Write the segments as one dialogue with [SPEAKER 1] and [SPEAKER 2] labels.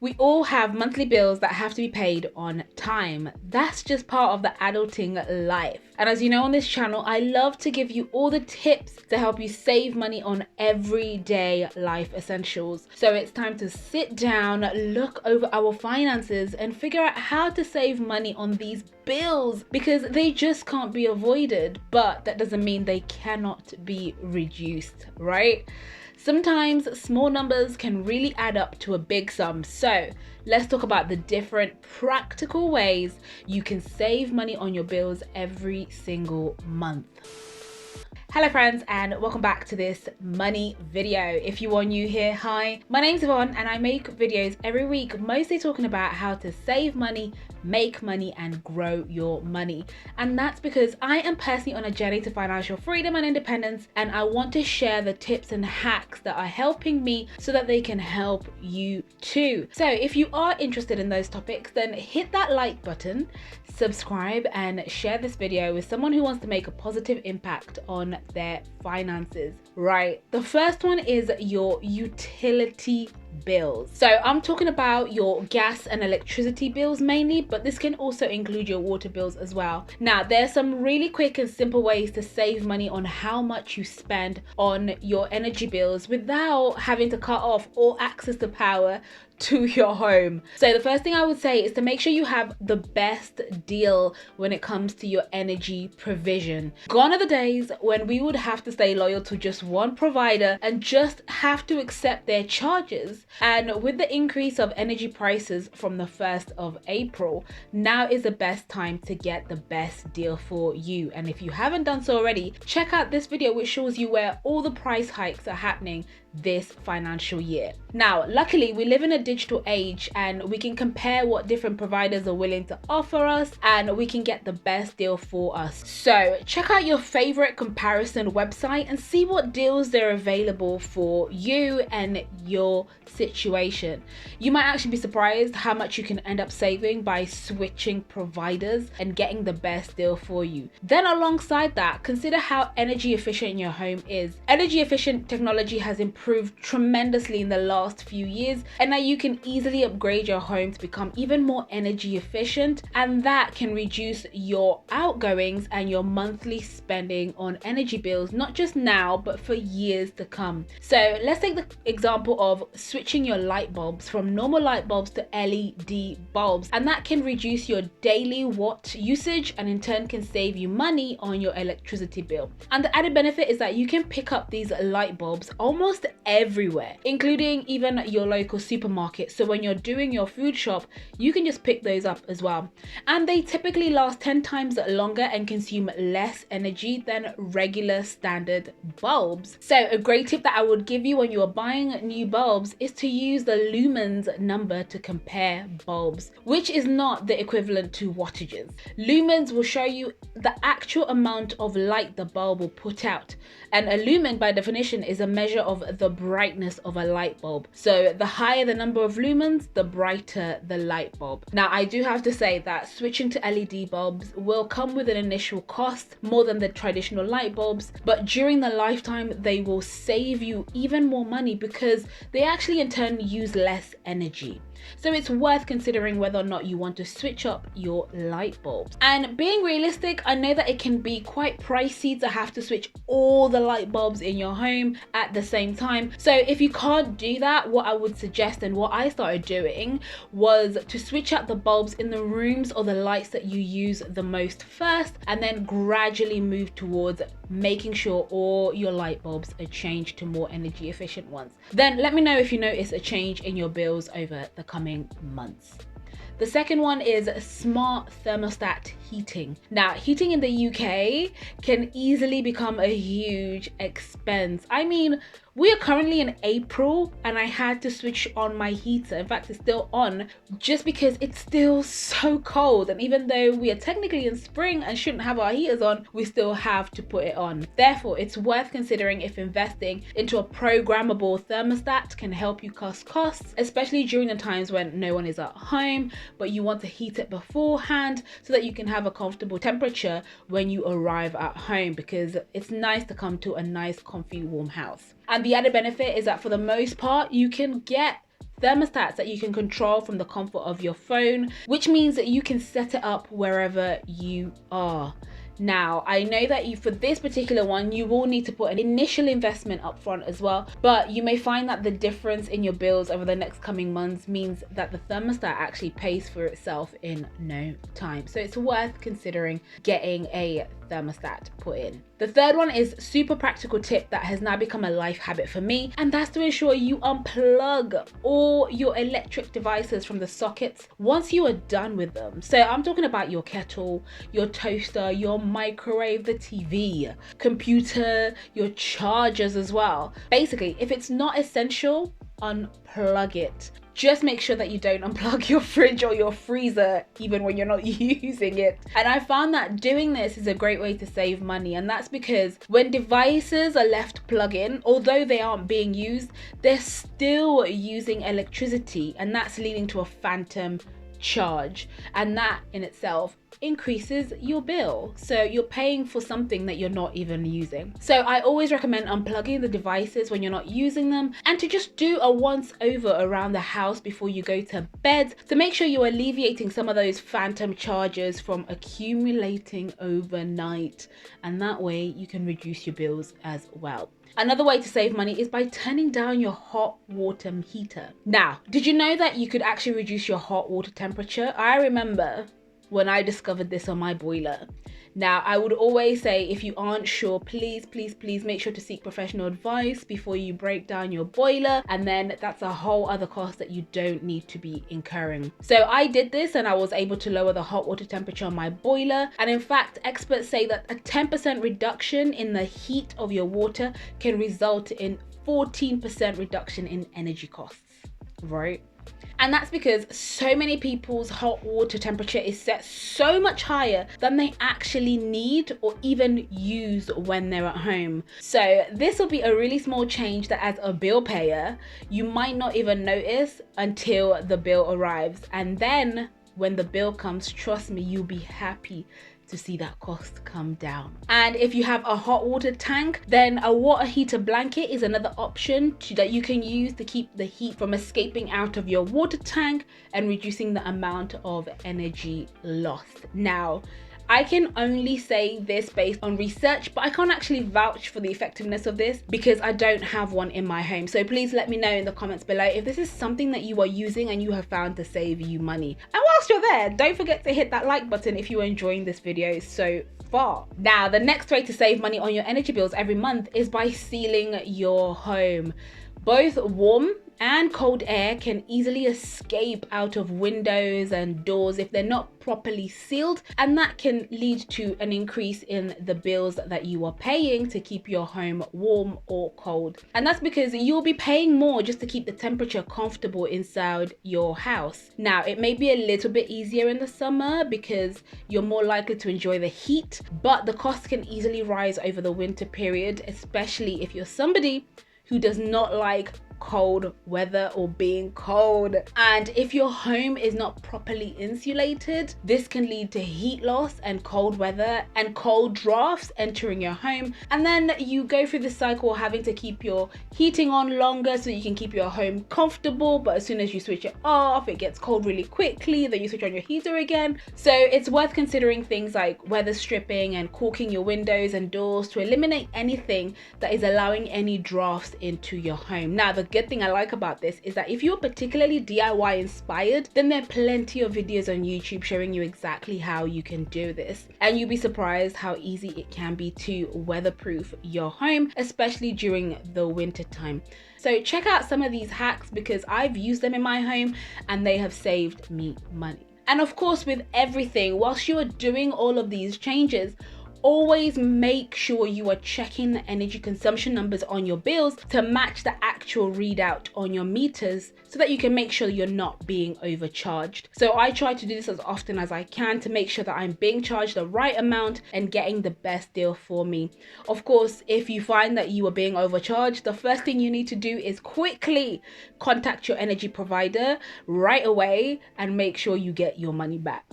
[SPEAKER 1] We all have monthly bills that have to be paid on time. That's just part of the adulting life. And as you know on this channel, I love to give you all the tips to help you save money on everyday life essentials. So it's time to sit down, look over our finances and figure out how to save money on these bills, because they just can't be avoided, but that doesn't mean they cannot be reduced, right? Sometimes small numbers can really add up to a big sum. So let's talk about the different practical ways you can save money on your bills every single month. Hello friends, and welcome back to this money video. If you are new here, hi, my name's Yvonne and I make videos every week mostly talking about how to save money, make money and grow your money. And that's because I am personally on a journey to financial freedom and independence, and I want to share the tips and hacks that are helping me so that they can help you too. So if you are interested in those topics, then hit that like button, subscribe and share this video with someone who wants to make a positive impact on their finances. Right, the first one is your utility bills. So I'm talking about your gas and electricity bills mainly, but this can also include your water bills as well. Now there's some really quick and simple ways to save money on how much you spend on your energy bills without having to cut off all access to power to your home. So the first thing I would say is to make sure you have the best deal when it comes to your energy provision. Gone are the days when we would have to stay loyal to just one provider and just have to accept their charges. And with the increase of energy prices from the 1st of April, now is the best time to get the best deal for you. And if you haven't done so already, check out this video which shows you where all the price hikes are happening this financial year. Now, luckily we live in a digital age and we can compare what different providers are willing to offer us and we can get the best deal for us. So check out your favorite comparison website and see what deals they're available for you and your situation. You might actually be surprised how much you can end up saving by switching providers and getting the best deal for you. Then alongside that, consider how energy efficient your home is. Energy efficient technology has improved tremendously in the last few years, and now you can easily upgrade your home to become even more energy efficient, and that can reduce your outgoings and your monthly spending on energy bills, not just now but for years to come. So let's take the example of switching your light bulbs from normal light bulbs to LED bulbs, and that can reduce your daily watt usage and in turn can save you money on your electricity bill. And the added benefit is that you can pick up these light bulbs almost everywhere, including even your local supermarket. So when you're doing your food shop, you can just pick those up as well. And they typically last 10 times longer and consume less energy than regular standard bulbs. So a great tip that I would give you when you are buying new bulbs is to use the lumens number to compare bulbs, which is not the equivalent to wattages. Lumens will show you the actual amount of light the bulb will put out. And a lumen by definition is a measure of the brightness of a light bulb. So the higher the number of lumens, the brighter the light bulb. Now I do have to say that switching to LED bulbs will come with an initial cost more than the traditional light bulbs, but during the lifetime they will save you even more money because they actually in turn use less energy. So it's worth considering whether or not you want to switch up your light bulbs. And being realistic, I know that it can be quite pricey to have to switch all the light bulbs in your home at the same time. So if you can't do that, what I would suggest and what I started doing was to switch out the bulbs in the rooms or the lights that you use the most first, and then gradually move towards making sure all your light bulbs are changed to more energy efficient ones. Then let me know if you notice a change in your bills over the coming months. The second one is smart thermostat heating. Now, heating in the UK can easily become a huge expense. I mean, we are currently in April and I had to switch on my heater. In fact, it's still on just because it's still so cold. And even though we are technically in spring and shouldn't have our heaters on, we still have to put it on. Therefore, it's worth considering if investing into a programmable thermostat can help you cut costs, especially during the times when no one is at home, but you want to heat it beforehand so that you can have a comfortable temperature when you arrive at home, because it's nice to come to a nice, comfy, warm house. And the added benefit is that for the most part, you can get thermostats that you can control from the comfort of your phone, which means that you can set it up wherever you are. Now, I know that for this particular one, you will need to put an initial investment up front as well, but you may find that the difference in your bills over the next coming months means that the thermostat actually pays for itself in no time. So it's worth considering getting a thermostat put in. The third one is super practical tip that has now become a life habit for me, and that's to ensure you unplug all your electric devices from the sockets once you are done with them. So I'm talking about your kettle, your toaster, your microwave, the TV, computer, your chargers as well. Basically, if it's not essential, unplug it. Just make sure that you don't unplug your fridge or your freezer even when you're not using it. And I found that doing this is a great way to save money, and that's because when devices are left plug in, although they aren't being used, they're still using electricity, and that's leading to a phantom charge, and that in itself increases your bill. So you're paying for something that you're not even using. So I always recommend unplugging the devices when you're not using them, and to just do a once over around the house before you go to bed to make sure you're alleviating some of those phantom charges from accumulating overnight, and that way you can reduce your bills as well. Another way to save money is by turning down your hot water heater. Now, did you know that you could actually reduce your hot water temperature? I remember when I discovered this on my boiler. Now, I would always say, if you aren't sure, please make sure to seek professional advice before you break down your boiler, and then that's a whole other cost that you don't need to be incurring. So I did this and I was able to lower the hot water temperature on my boiler, and in fact, experts say that a 10% reduction in the heat of your water can result in 14% reduction in energy costs, right? And that's because so many people's hot water temperature is set so much higher than they actually need or even use when they're at home. So this will be a really small change that, as a bill payer, you might not even notice until the bill arrives. And then when the bill comes, trust me, you'll be happy to see that cost come down. And if you have a hot water tank, then a water heater blanket is another option that you can use to keep the heat from escaping out of your water tank and reducing the amount of energy lost. Now, I can only say this based on research, but I can't actually vouch for the effectiveness of this because I don't have one in my home. So please let me know in the comments below if this is something that you are using and you have found to save you money. And whilst you're there, don't forget to hit that like button if you are enjoying this video so far. Now, the next way to save money on your energy bills every month is by sealing your home. Both warm and cold air can easily escape out of windows and doors if they're not properly sealed, and that can lead to an increase in the bills that you are paying to keep your home warm or cold. And that's because you'll be paying more just to keep the temperature comfortable inside your house. Now, it may be a little bit easier in the summer because you're more likely to enjoy the heat, but the cost can easily rise over the winter period, especially if you're somebody who does not like cold weather or being cold. And if your home is not properly insulated, this can lead to heat loss and cold weather and cold drafts entering your home, and then you go through the cycle having to keep your heating on longer so you can keep your home comfortable, but as soon as you switch it off, it gets cold really quickly, then you switch on your heater again. So it's worth considering things like weather stripping and caulking your windows and doors to eliminate anything that is allowing any drafts into your home. Now, the good thing I like about this is that if you're particularly DIY inspired, then there are plenty of videos on YouTube showing you exactly how you can do this, and you'll be surprised how easy it can be to weatherproof your home, especially during the winter time. So check out some of these hacks because I've used them in my home and they have saved me money. And of course, with everything, whilst you are doing all of these changes, always make sure you are checking the energy consumption numbers on your bills to match the actual readout on your meters so that you can make sure you're not being overcharged. So I try to do this as often as I can to make sure that I'm being charged the right amount and getting the best deal for me. Of course, if you find that you are being overcharged, the first thing you need to do is quickly contact your energy provider right away and make sure you get your money back.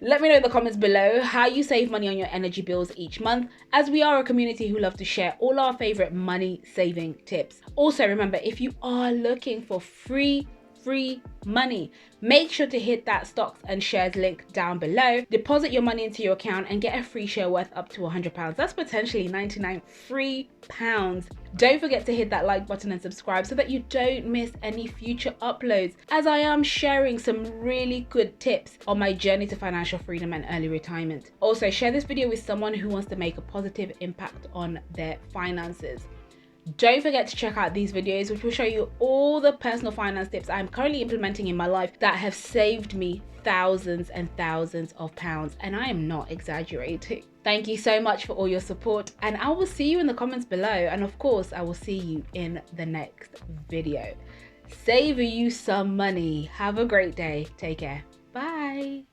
[SPEAKER 1] Let me know in the comments below how you save money on your energy bills each month, as we are a community who love to share all our favorite money saving tips. Also remember, if you are looking for free free money. Make sure to hit that stocks and shares link down below. Deposit your money into your account and get a free share worth up to £100. That's potentially 99 free pounds. Don't forget to hit that like button and subscribe so that you don't miss any future uploads, as I am sharing some really good tips on my journey to financial freedom and early retirement. Also, share this video with someone who wants to make a positive impact on their finances. Don't forget to check out these videos, which will show you all the personal finance tips I'm currently implementing in my life that have saved me thousands and thousands of pounds, and I am not exaggerating. Thank you so much for all your support, and I will see you in the comments below, and of course I will see you in the next video. Save you some money. Have a great day. Take care. Bye.